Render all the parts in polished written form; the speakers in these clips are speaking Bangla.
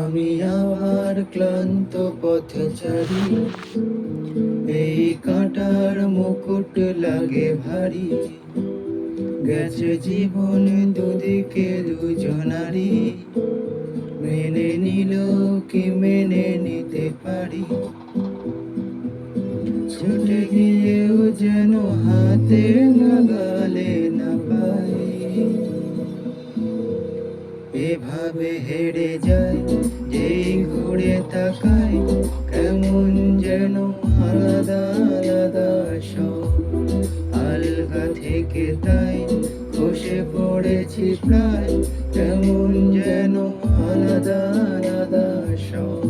আমি আমার ক্লান্ত পথচারী, এই কাঁটার মুকুট লাগে ভারী। গেছে জীবন দুদিকে দুজনারই, মেনে নিল কি মেনে নিতে পারি। ছুটে গিয়েও যেন হাতে নাগালে না পাই। এভাবে হেরে যায় যেই ঘুরে তাকায়, কেমন যেন আলাদা আলাদা সব। আলগা থেকে তাই খসে পড়েছি প্রায়, কেমন যেন আলাদা আলাদা সব।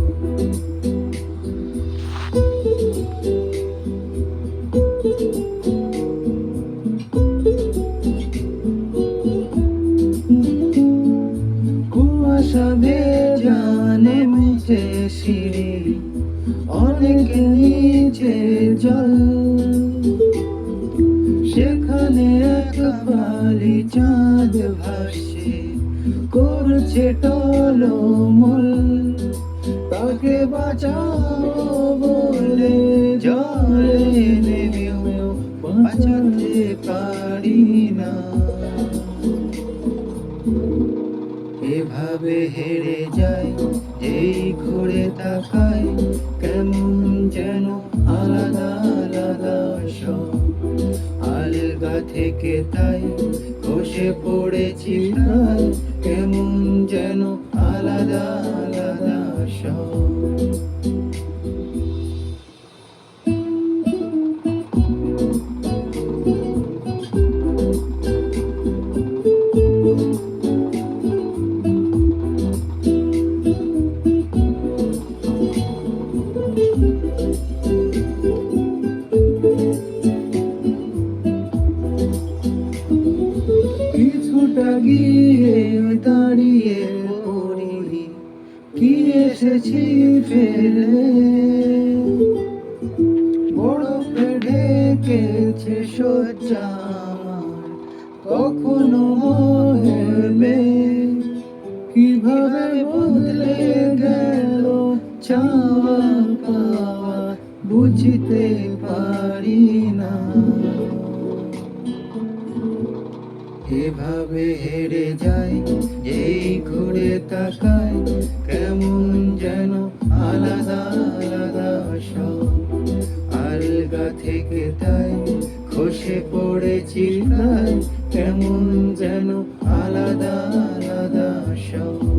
কুয়াশা ভেজা নেমেছে সিঁড়ি, অনেক নিচে জল। সেখানে এক বালি চাঁদ ভাসে, করছে টলমল। তাকে বাঁচাও বলে জলে নেমেও বাঁচাতে পারি না। এভাবে হেরে যায় যেই ঘুরে তাকায়, কেমন যেন আলাদা আলাদা সব। আলগা থেকে তাই খসে পড়েছি প্রায়, কেমন যেন আলাদা আলাদা সব। কিছুটা গিয়ে দাঁড়িয়ে পড়ি, কি এসেছি ফেলে। বরফে ঢেকেছে শয্যা আমার, কখনো হেবে কিভাবে বদলে গেল চাওয়া পাওয়া, বুঝতে পারি না। এভাবে হেরে যায় যেই ঘুরে তাকায়, কেমন যেন আলাদা আলাদা সব। আলগা থেকে তাই খসে পড়েছি প্রায়, কেমন যেন আলাদা আলাদা সব।